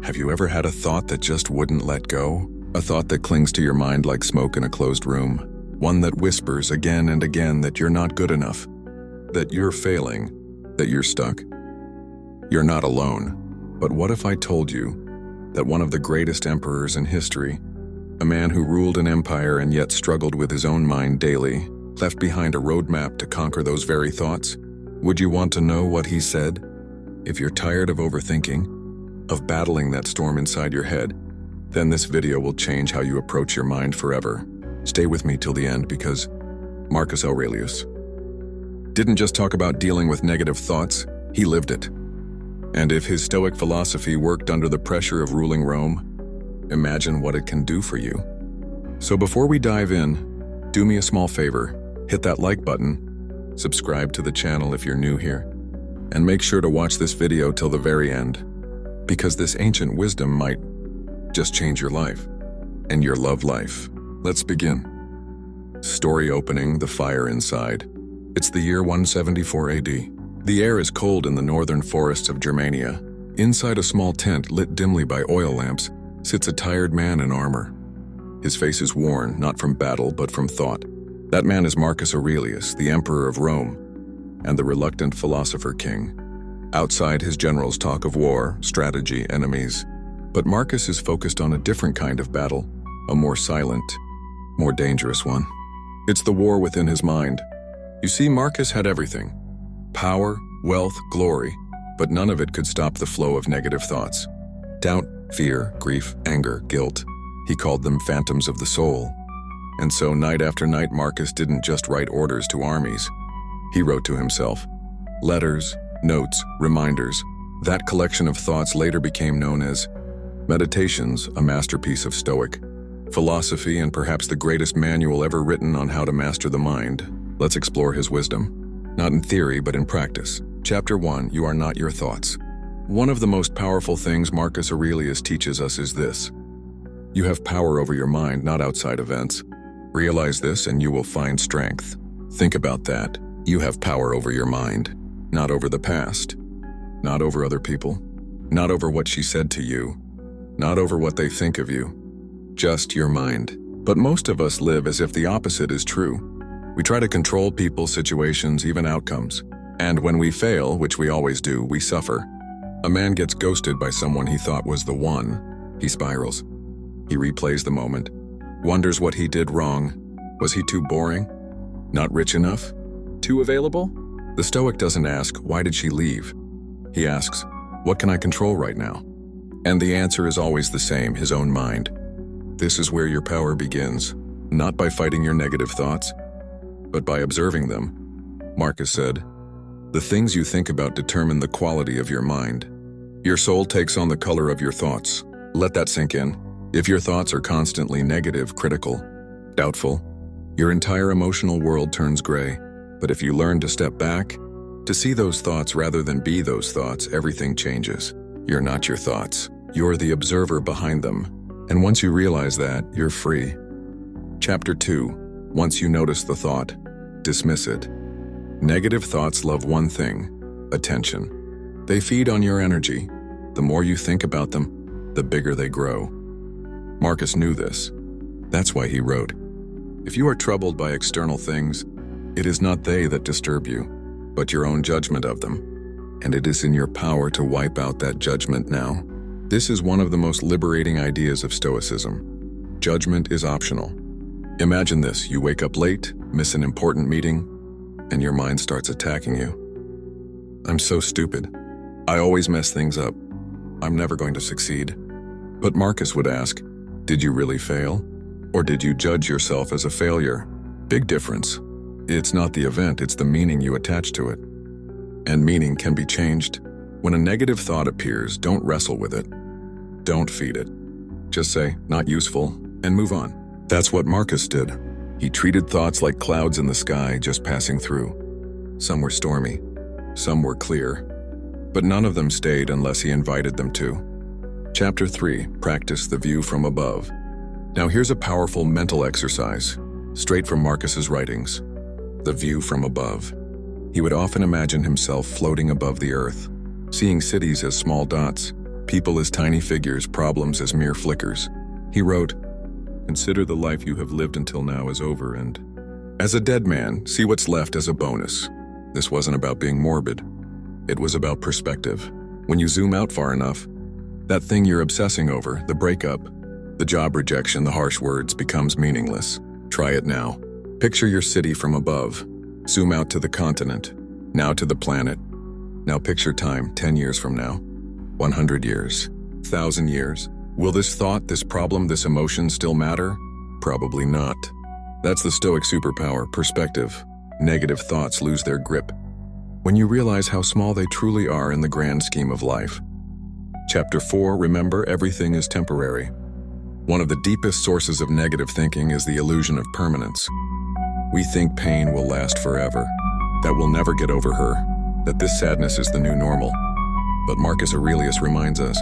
Have you ever had a thought that just wouldn't let go? A thought that clings to your mind like smoke in a closed room? One that whispers again and again that you're not good enough, that you're failing, that you're stuck. You're not alone. But what if I told you that one of the greatest emperors in history, a man who ruled an empire and yet struggled with his own mind daily, left behind a roadmap to conquer those very thoughts? Would you want to know what he said? If you're tired of overthinking, of battling that storm inside your head, then this video will change how you approach your mind forever. Stay with me till the end because Marcus Aurelius didn't just talk about dealing with negative thoughts, he lived it. And if his Stoic philosophy worked under the pressure of ruling Rome, imagine what it can do for you. So before we dive in, do me a small favor, hit that like button, subscribe to the channel if you're new here, and make sure to watch this video till the very end, because this ancient wisdom might just change your life and your love life. Let's begin. Story opening, the fire inside. It's the year 174 AD. The air is cold in the northern forests of Germania. Inside a small tent lit dimly by oil lamps sits a tired man in armor. His face is worn, not from battle, but from thought. That man is Marcus Aurelius, the emperor of Rome, and the reluctant philosopher king. Outside, his generals talk of war, strategy, enemies. But Marcus is focused on a different kind of battle, a more silent, more dangerous one. It's the war within his mind. You see, Marcus had everything. Power, wealth, glory, but none of it could stop the flow of negative thoughts. Doubt, fear, grief, anger, guilt. He called them phantoms of the soul. And so night after night, Marcus didn't just write orders to armies. He wrote to himself. Letters, notes, reminders. That collection of thoughts later became known as Meditations, a masterpiece of Stoic philosophy and perhaps the greatest manual ever written on how to master the mind. Let's explore his wisdom. Not in theory, but in practice. Chapter 1, You Are Not Your Thoughts. One of the most powerful things Marcus Aurelius teaches us is this. You have power over your mind, not outside events. Realize this and you will find strength. Think about that. You have power over your mind, not over the past, not over other people, not over what she said to you, not over what they think of you, just your mind. But most of us live as if the opposite is true. We try to control people, situations, even outcomes. And when we fail, which we always do, we suffer. A man gets ghosted by someone he thought was the one. He spirals. He replays the moment, wonders what he did wrong. Was he too boring? Not rich enough? Too available? The Stoic doesn't ask, why did she leave? He asks, what can I control right now? And the answer is always the same, his own mind. This is where your power begins, not by fighting your negative thoughts, but by observing them. Marcus said, the things you think about determine the quality of your mind. Your soul takes on the color of your thoughts. Let that sink in. If your thoughts are constantly negative, critical, doubtful, your entire emotional world turns gray. But if you learn to step back, to see those thoughts rather than be those thoughts, everything changes. You're not your thoughts. You're the observer behind them. And once you realize that, you're free. Chapter 2. Once you notice the thought, dismiss it. Negative thoughts love one thing, attention. They feed on your energy. The more you think about them, the bigger they grow. Marcus knew this. That's why he wrote, if you are troubled by external things, it is not they that disturb you, but your own judgment of them. And it is in your power to wipe out that judgment now. This is one of the most liberating ideas of Stoicism. Judgment is optional. Imagine this, you wake up late, miss an important meeting, and your mind starts attacking you. I'm so stupid. I always mess things up. I'm never going to succeed. But Marcus would ask, did you really fail? Or did you judge yourself as a failure? Big difference. It's not the event, it's the meaning you attach to it. And meaning can be changed. When a negative thought appears, don't wrestle with it. Don't feed it. Just say, not useful, and move on. That's what Marcus did. He treated thoughts like clouds in the sky just passing through. Some were stormy, some were clear, but none of them stayed unless he invited them to. Chapter 3, Practice the View from Above. Now here's a powerful mental exercise, straight from Marcus's writings. The view from above. He would often imagine himself floating above the earth, seeing cities as small dots, people as tiny figures, problems as mere flickers. He wrote, "Consider the life you have lived until now is over, and as a dead man, see what's left as a bonus." This wasn't about being morbid. It was about perspective. When you zoom out far enough, that thing you're obsessing over, the breakup, the job rejection, the harsh words, becomes meaningless. Try it now. Picture your city from above. Zoom out to the continent, now to the planet. Now picture time 10 years from now, 100 years, 1,000 years. Will this thought, this problem, this emotion still matter? Probably not. That's the Stoic superpower, perspective. Negative thoughts lose their grip when you realize how small they truly are in the grand scheme of life. Chapter 4, remember, everything is temporary. One of the deepest sources of negative thinking is the illusion of permanence. We think pain will last forever, that we'll never get over her, that this sadness is the new normal. But Marcus Aurelius reminds us,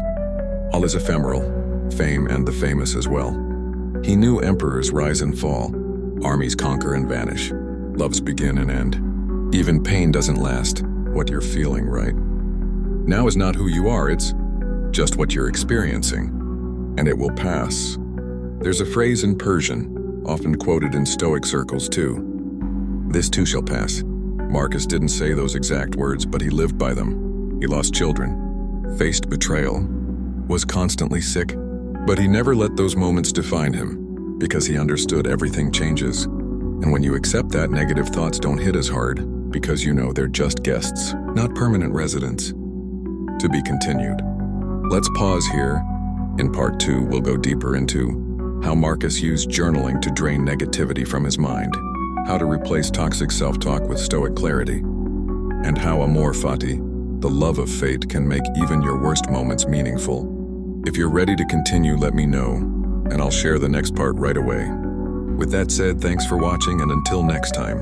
all is ephemeral, fame and the famous as well. He knew emperors rise and fall, armies conquer and vanish, loves begin and end. Even pain doesn't last, what you're feeling, right? Now is not who you are, it's just what you're experiencing, and it will pass. There's a phrase in Persian, often quoted in Stoic circles too. This too shall pass. Marcus didn't say those exact words, but he lived by them. He lost children, faced betrayal, was constantly sick, but he never let those moments define him, because he understood everything changes. And when you accept that, negative thoughts don't hit as hard, because you know they're just guests, not permanent residents. To be continued. Let's pause here. In part 2, we'll go deeper into how Marcus used journaling to drain negativity from his mind, how to replace toxic self-talk with stoic clarity, and how amor fati, the love of fate, can make even your worst moments meaningful. If you're ready to continue, let me know, and I'll share the next part right away. With that said, thanks for watching, and until next time.